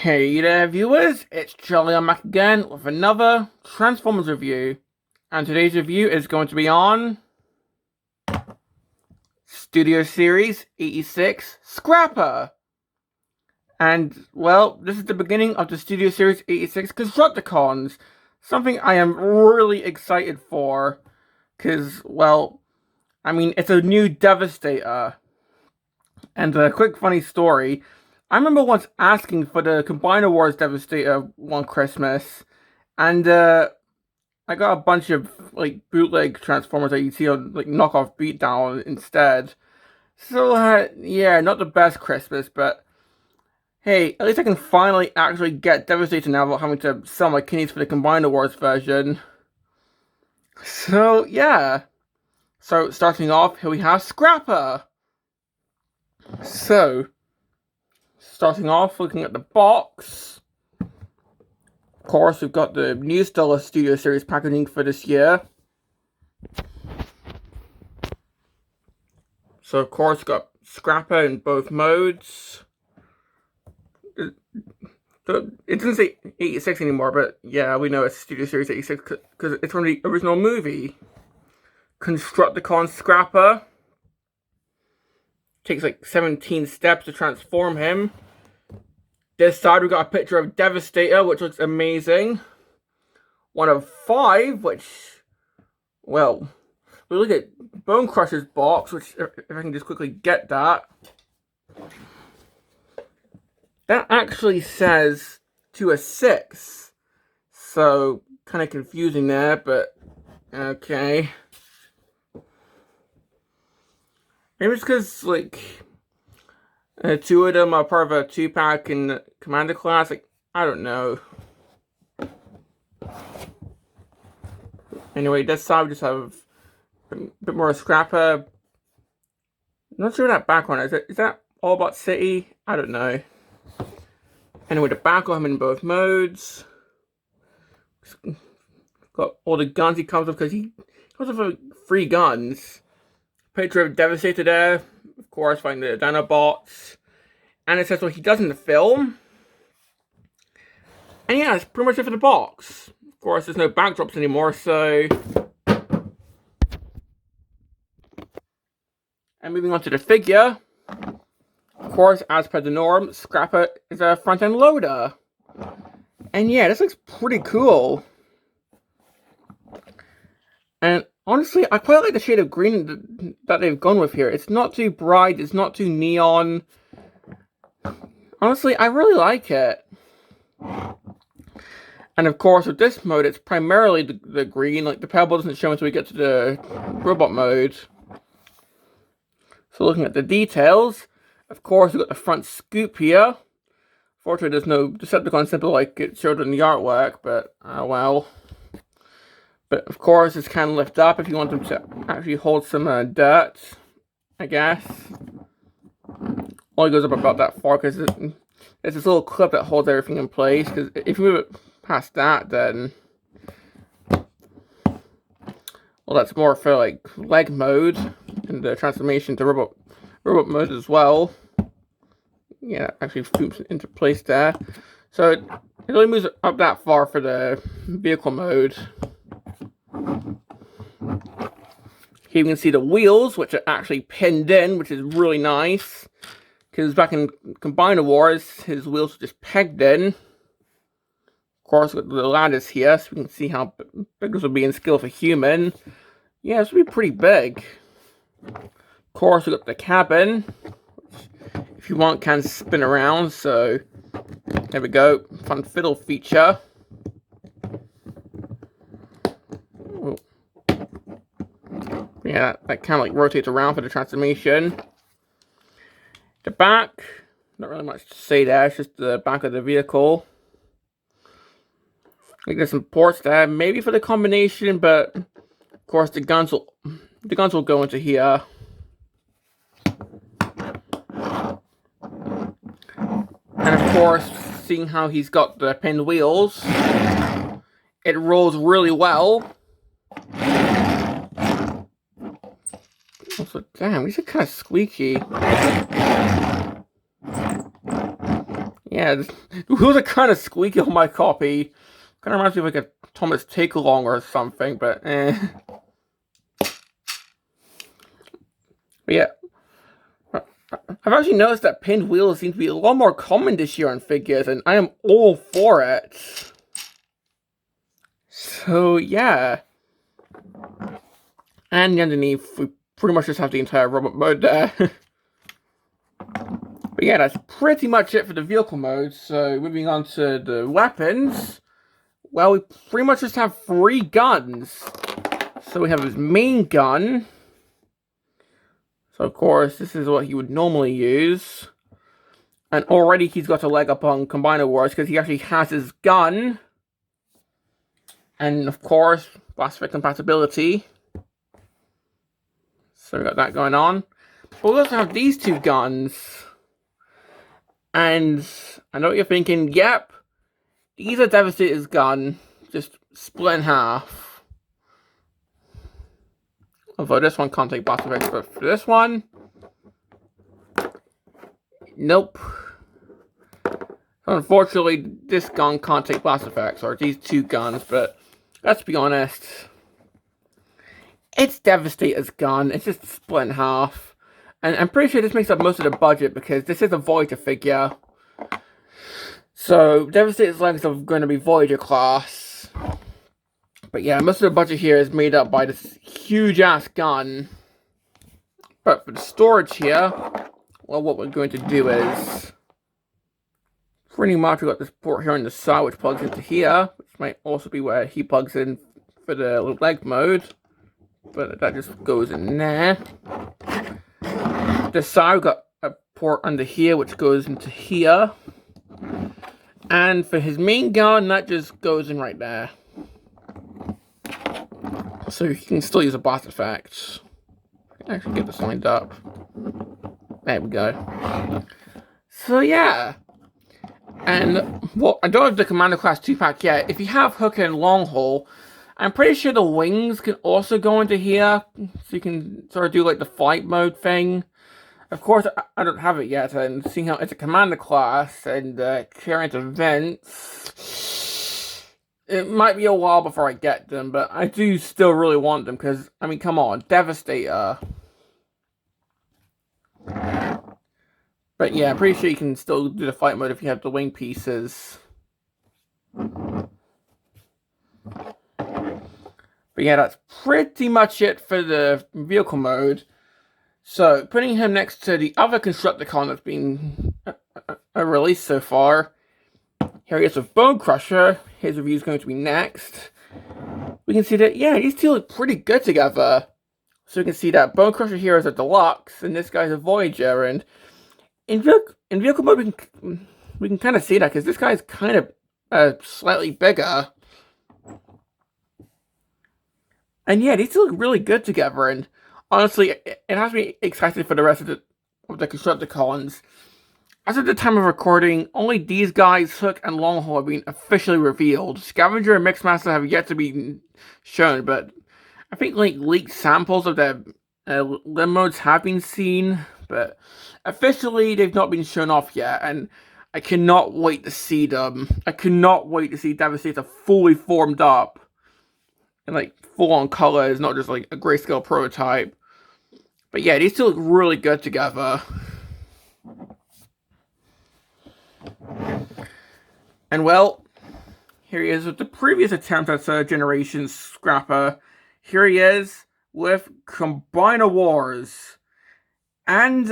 Hey there, viewers! It's Charlie. I'm back again with another Transformers review. And today's review is going to be on Studio Series 86 Scrapper. And, well, this is the beginning of the Studio Series 86 Constructicons. Something I am really excited for. Because, well, I mean, it's a new Devastator. And a quick funny story. I remember once asking for the Combiner Wars Devastator one Christmas. And, I got a bunch of like bootleg Transformers that you see on like knockoff Beatdown instead. So yeah, not the best Christmas, but hey, at least I can finally actually get Devastator now without having to sell my kidneys for the Combiner Wars version. So yeah. So starting off, here we have Scrapper. So starting off, looking at the box. Of course, we've got the new Stellar Studio Series packaging for this year. So, of course, got Scrapper in both modes. It doesn't say 86 anymore, but yeah, we know it's Studio Series 86 because it's from the original movie. Constructicon Scrapper. Takes like 17 steps to transform him. This side we got a picture of Devastator, which looks amazing. One of 5, which, well, we look at Bone Crusher's box, which, if I can just quickly get that. That actually says 2 of 6. So, kind of confusing there, but okay. Maybe it's because, like, 2 of them are part of a 2-pack in Commander class. Like, I don't know. Anyway, this side we just have a bit more Scrapper. I'm not sure what that back one is. Is that Autobot City? I don't know. Anyway, the back will have him in both modes. Got all the guns he comes with because he comes with 3 guns. Picture of Devastator there. Of course, fighting the Dinobots. And it says what he does in the film. And yeah, that's pretty much it for the box. Of course, there's no backdrops anymore, so... And moving on to the figure. Of course, as per the norm, Scrapper is a front-end loader. And yeah, this looks pretty cool. And honestly, I quite like the shade of green that they've gone with here. It's not too bright, it's not too neon. Honestly, I really like it. And of course, with this mode, it's primarily the green. Like, the pebble doesn't show until we get to the robot mode. So looking at the details, of course, we've got the front scoop here. Fortunately, there's no Decepticon symbol like it showed in the artwork, but, well. But, of course, this can lift up if you want them to actually hold some dirt, I guess. Only goes up about that far, because there's this little clip that holds everything in place, because if you move it past that, then... Well, that's more for, like, leg mode, and the transformation to robot mode as well. Yeah, actually foops into place there. So, it only moves up that far for the vehicle mode. Here you can see the wheels, which are actually pinned in, which is really nice. Because back in Combiner Wars, his wheels were just pegged in. Of course, with the ladders here, so we can see how big this would be in scale for human. Yeah, this would be pretty big. Of course, we've got the cabin, which, if you want, can spin around. So, there we go. Fun fiddle feature. Yeah, that kind of like rotates around for the transformation. The back, not really much to say there, it's just the back of the vehicle. I think there's some ports there, maybe for the combination, but of course the guns will go into here. And of course, seeing how he's got the pinned wheels, it rolls really well. Also, damn, these are kind of squeaky. Yeah, Yeah, the wheels are kind of squeaky on my copy. Kind of reminds me of like a Thomas Take-Along or something, but eh. But yeah, I've actually noticed that pinned wheels seem to be a lot more common this year on figures, and I am all for it. So yeah. And underneath, we pretty much just have the entire robot mode there. But yeah, that's pretty much it for the vehicle mode. So moving on to the weapons. Well, we pretty much just have 3 guns. So we have his main gun. So of course, this is what he would normally use. And already he's got a leg up on Combiner Wars because he actually has his gun. And of course, Blast Effect compatibility. So we got that going on. But we also have these 2 guns. And I know what you're thinking, yep, these are Devastator's gun, just split in half. Although this one can't take blast effects, but for this one, nope. Unfortunately, this gun can't take blast effects, or these 2 guns, but let's be honest, it's Devastator's gun, it's just split in half. And I'm pretty sure this makes up most of the budget because this is a Voyager figure. So, Devastator's legs are going to be Voyager class. But yeah, most of the budget here is made up by this huge-ass gun. But for the storage here, well, what we're going to do is pretty much we got this port here on the side which plugs into here, which might also be where he plugs in for the leg mode. But that just goes in there. This side, we've got a port under here, which goes into here. And for his main gun, that just goes in right there. So he can still use a blast effect. Actually get this lined up. There we go. So yeah. And, well, I don't have the Commander Class 2-pack yet. If you have Hooker and Longhole, I'm pretty sure the wings can also go into here. So you can sort of do like the flight mode thing. Of course, I don't have it yet, and seeing how it's a Commander class and current events, it might be a while before I get them, but I do still really want them, because, I mean, come on, Devastator. But yeah, I'm pretty sure you can still do the fight mode if you have the wing pieces. But yeah, that's pretty much it for the vehicle mode. So, putting him next to the other Constructicon that's been released so far. Here he is with Bone Crusher. His review is going to be next. We can see that, yeah, these 2 look pretty good together. So we can see that Bone Crusher here is a Deluxe, and this guy's a Voyager. And in vehicle mode, we can kind of see that, because this guy's kind of slightly bigger. And yeah, these 2 look really good together, and honestly, it has me excited for the rest of the Constructicons. As of the time of recording, only these guys, Hook and Longhole, have been officially revealed. Scavenger and Mixmaster have yet to be shown, but I think like leaked samples of their limb modes have been seen, but officially they've not been shown off yet, and I cannot wait to see them. I cannot wait to see Devastator fully formed up. And like full-on colors, not just like a grayscale prototype. But yeah, these 2 look really good together. And well, here he is with the previous attempt at Third Generation Scrapper. Here he is with Combiner Wars. And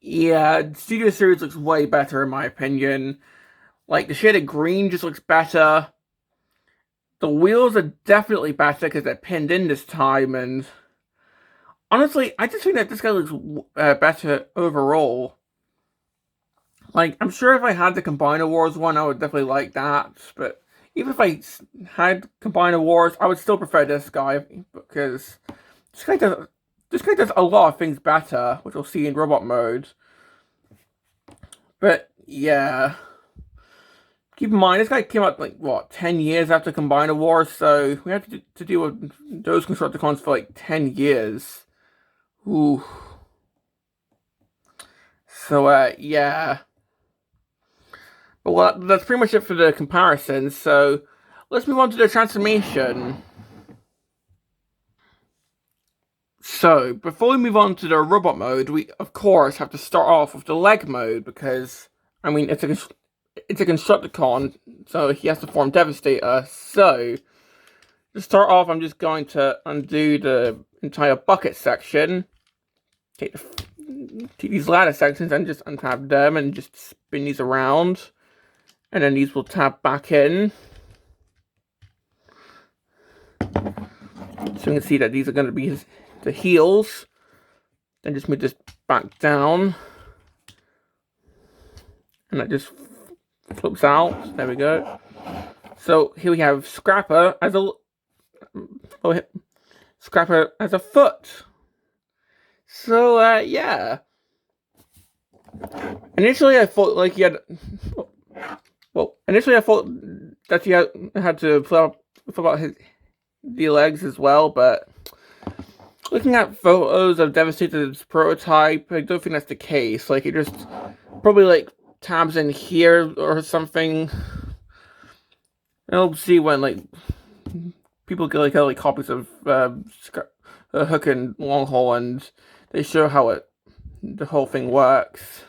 yeah, Studio Series looks way better in my opinion. Like the shade of green just looks better. The wheels are definitely better because they're pinned in this time, and honestly, I just think that this guy looks better overall. Like, I'm sure if I had the Combiner Wars one, I would definitely like that, but even if I had Combiner Wars, I would still prefer this guy, because this guy does a lot of things better, which we'll see in robot mode. But, yeah. Keep in mind, this guy came out, like, what, 10 years after Combiner Wars, so we have to deal with those Constructicons for, like, 10 years. Ooh. So, yeah. But well, that's pretty much it for the comparison, so let's move on to the transformation. So, before we move on to the robot mode, we, of course, have to start off with the leg mode, because, I mean, it's a Constructicon, so he has to form Devastator. So, to start off, I'm just going to undo the entire bucket section, take these ladder sections and just untab them and just spin these around. And then these will tab back in. So you can see that these are going to be the heels. Then just move this back down. And that just flips out. There we go. So here we have Scrapper as a foot. So, yeah. Initially I thought like he had... Well, initially I thought that he had to flip out the legs as well, but looking at photos of Devastator's prototype, I don't think that's the case. Like, it just probably like tabs in here or something. I'll see when like people get like copies of Hook and Longhole, and they show how the whole thing works.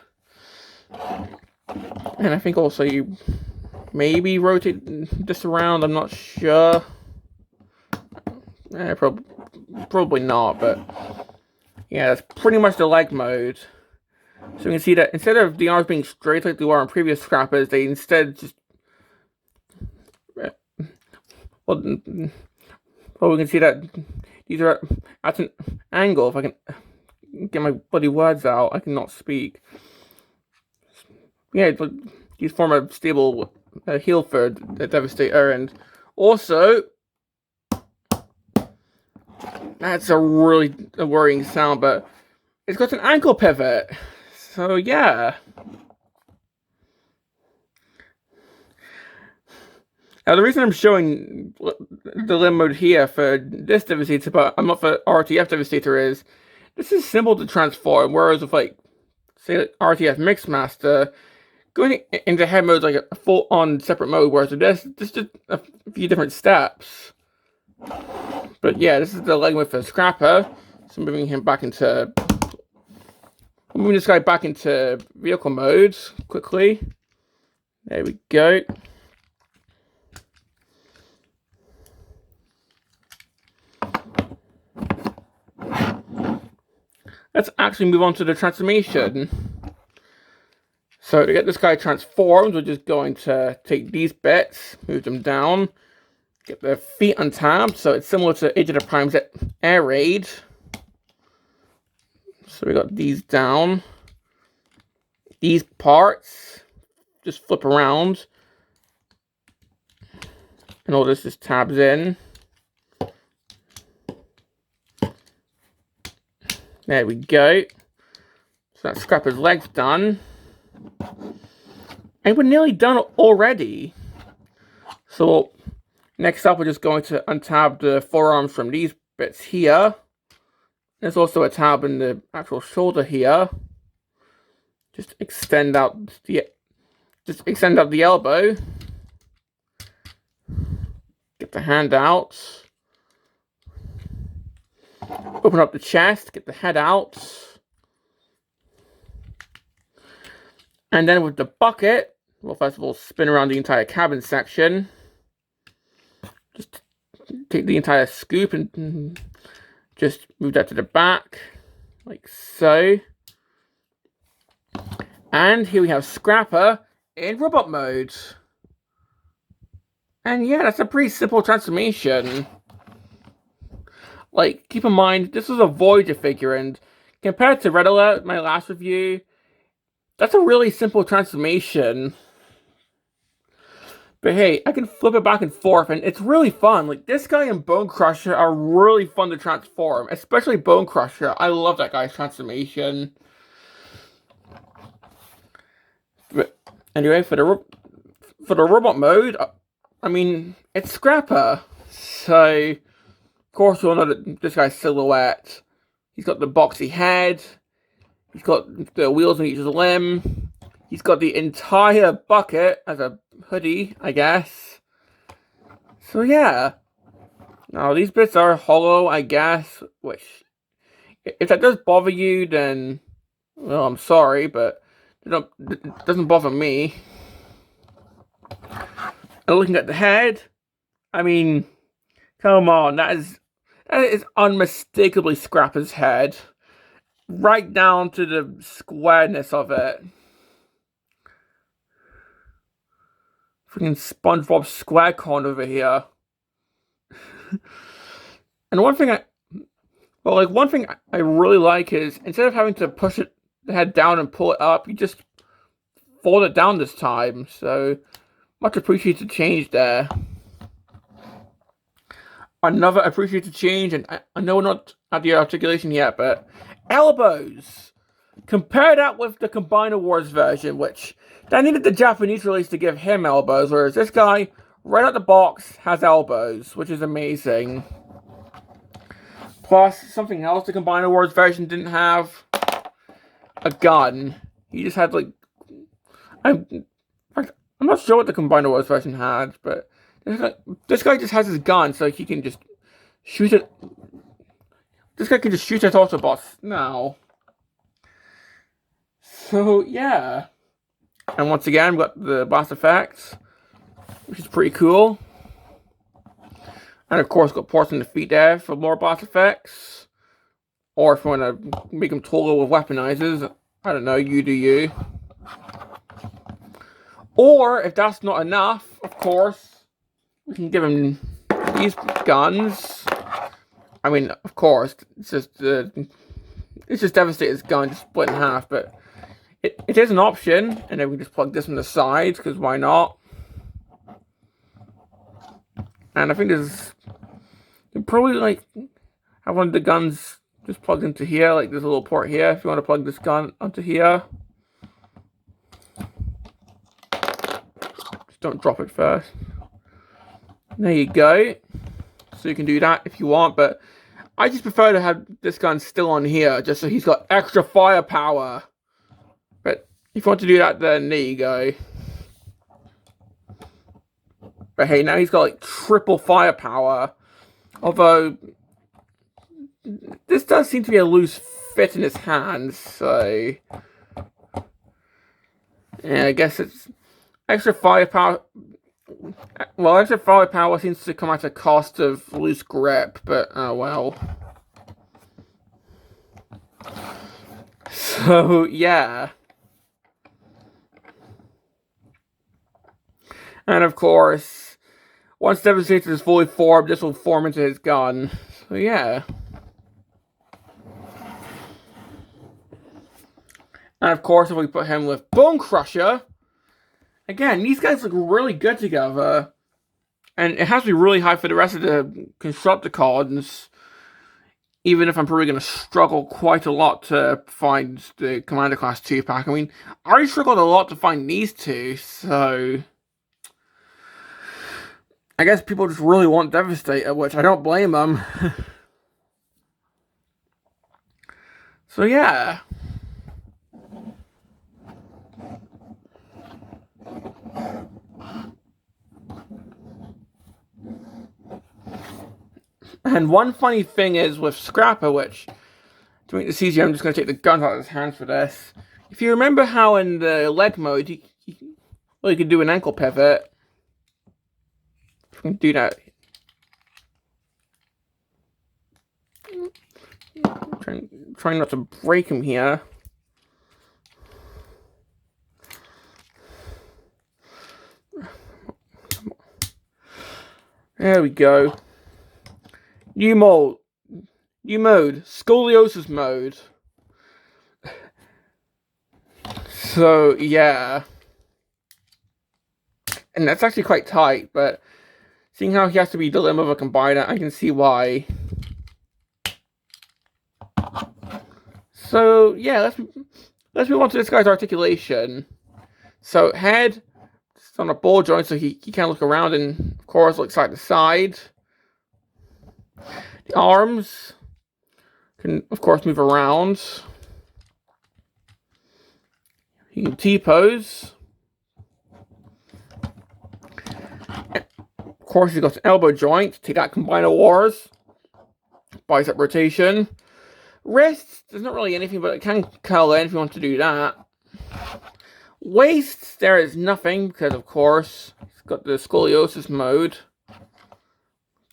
And I think also you maybe rotate this around, I'm not sure. Probably not, but yeah, that's pretty much the leg mode. So you can see that instead of the arms being straight like they were on previous Scrappers, they instead just... Well, we can see that these are at an angle. If I can get my bloody words out, I cannot speak. Yeah, these form a stable heel for the Devastator, and also that's a really worrying sound, but it's got an ankle pivot. So yeah. Now the reason I'm showing the limb mode here for this Devastator, but I'm not for RTF Devastator, is this is simple to transform, whereas with like say like RTF Mixmaster, going into head mode is like a full-on separate mode, whereas with this just a few different steps. But yeah, this is the leg mode for Scrapper. So moving this guy back into vehicle mode quickly. There we go. Let's actually move on to the transformation. So to get this guy transformed, we're just going to take these bits, move them down, get the feet untabbed, so it's similar to Age of the Prime's Air Raid. So we got these down. These parts just flip around, and all this just tabs in. There we go. So that Scrapper's leg's done. And we're nearly done already. So next up, we're just going to untab the forearms from these bits here. There's also a tab in the actual shoulder here. Just extend out the elbow. Get the hand out. Open up the chest, get the head out. And then with the bucket, we'll first of all spin around the entire cabin section. Just take the entire scoop and just move that to the back, like so. And here we have Scrapper in robot mode. And yeah, that's a pretty simple transformation. Like, keep in mind, this was a Voyager figure, and compared to Red Alert, my last review, that's a really simple transformation. But hey, I can flip it back and forth, and it's really fun. Like, this guy and Bone Crusher are really fun to transform, especially Bone Crusher. I love that guy's transformation. But anyway, for the robot mode, I mean, it's Scrapper. So, of course, you'll know that this guy's silhouette. He's got the boxy head. He's got the wheels on each limb. He's got the entire bucket as a hoodie, I guess. So yeah. Now these bits are hollow, I guess, which, if that does bother you, then, well, I'm sorry, but it doesn't bother me. And looking at the head, I mean, come on, that is unmistakably Scrapper's head. Right down to the squareness of it. Freaking SpongeBob SquareCon over here. And one thing I really like is, instead of having to push the head down and pull it up, you just fold it down this time. So, much appreciated change there. Another appreciated change, and I know we're not at the articulation yet, but elbows! Compare that with the Combiner Wars version, which they needed the Japanese release to give him elbows, whereas this guy, right out the box, has elbows, which is amazing. Plus, something else the Combiner Wars version didn't have: a gun. He just had, like, I'm not sure what the Combiner Wars version had, but this guy just has his gun, so he can just shoot it. This guy can just shoot at Autobots now. So, yeah. And once again, we've got the blast effects, which is pretty cool. And of course, got ports in the feet there for more blast effects. Or if you want to make them taller with weaponizers, I don't know, you do you. Or, if that's not enough, of course, we can give him these guns. I mean, of course, it's just Devastator's gun, just split in half, but it is an option, and then we just plug this on the side, because why not? And I think there's, you probably, like, have one of the guns just plugged into here, like there's a little port here, if you want to plug this gun onto here. Just don't drop it first. There you go. So you can do that if you want, but I just prefer to have this gun still on here, just so he's got extra firepower. But if you want to do that, then there you go. But hey, now he's got like triple firepower. Although, this does seem to be a loose fit in his hands, so yeah, I guess it's extra firepower. Well, extra firepower seems to come at a cost of loose grip, but oh well. So, yeah. And of course, once Devastator is fully formed, this will form into his gun. So, yeah. And of course, if we put him with Bone Crusher, again, these guys look really good together. And it has to be really high for the rest of the Constructicons. Even if I'm probably going to struggle quite a lot to find the Commander Class 2-pack. I mean, I already struggled a lot to find these two, so I guess people just really want Devastator, which I don't blame them. So yeah. And one funny thing is with Scrapper, which, to make this easier, I'm just going to take the guns out of his hands for this. If you remember how in the leg mode, you could do an ankle pivot. If we can do that. Trying not to break him here. There we go. New mode, scoliosis mode. So, yeah. And that's actually quite tight, but seeing how he has to be the limb of a combiner, I can see why. So, yeah, let's move on to this guy's articulation. So, head, it's on a ball joint, so he can't look around, and of course, look side to side. The arms can, of course, move around. He can T-pose. Of course, he's got an elbow joint. Take that, Combiner Wars. Bicep rotation. Wrists, there's not really anything, but it can curl in if you want to do that. Waist, there is nothing, because of course, it's got the scoliosis mode. You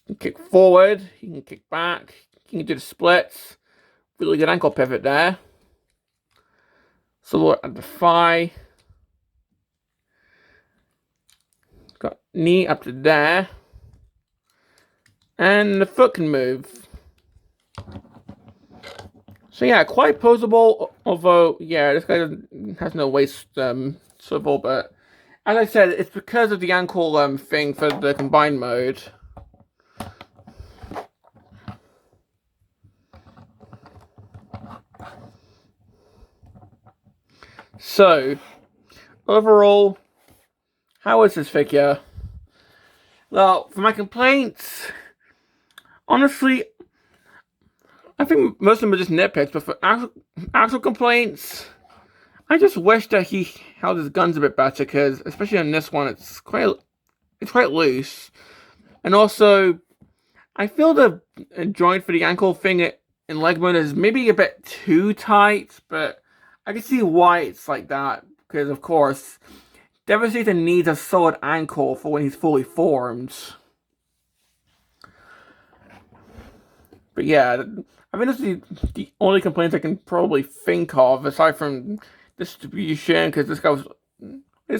can kick forward, you can kick back, you can do the splits. Really good ankle pivot there. So at the thigh. Got knee up to there. And the foot can move. So yeah, quite poseable, although, yeah, this guy has no waist swivel, but as I said, it's because of the ankle thing for the combined mode. So, overall, how is this figure? Well, for my complaints, honestly, I think most of them are just nitpicks, but for actual complaints, I just wish that he held his guns a bit better, because especially on this one, it's quite loose. And also, I feel the joint for the ankle thing in leg mode is maybe a bit too tight, but I can see why it's like that, because of course, Devastator needs a solid ankle for when he's fully formed. But yeah, I mean, this is the only complaints I can probably think of, aside from distribution, because this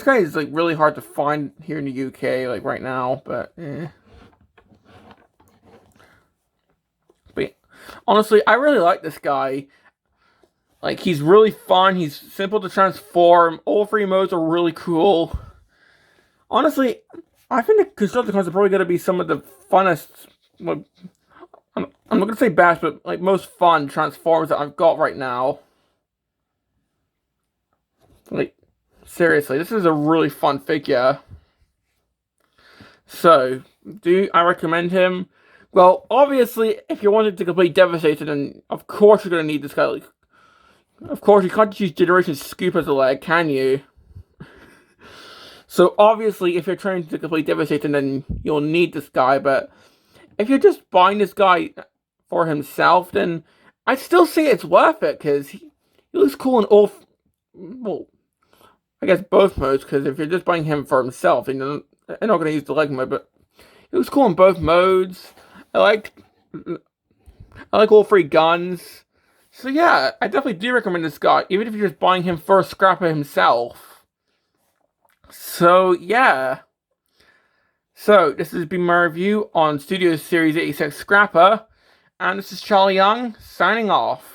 guy is like really hard to find here in the UK, like right now, but But honestly, I really like this guy. Like, he's really fun, he's simple to transform, all three modes are really cool. Honestly, I think the Constructicons are probably going to be some of the funnest, like, I'm not going to say best, but like most fun Transformers that I've got right now. Like, seriously, this is a really fun figure. So, do I recommend him? Well, obviously, if you wanted to complete Devastator, then of course you're going to need this guy. Like, of course, you can't just use Generation Scoop as a leg, can you? So, obviously, if you're trying to complete Devastator, then you'll need this guy, but if you're just buying this guy for himself, then I'd still say it's worth it, because he looks cool in all, well, I guess both modes, because if you're just buying him for himself, then you're not going to use the leg mode, but he looks cool in both modes. I like all three guns. So yeah, I definitely do recommend this guy, even if you're just buying him for Scrapper himself. So yeah. So this has been my review on Studio Series 86 Scrapper, and this is Charlie Young, signing off.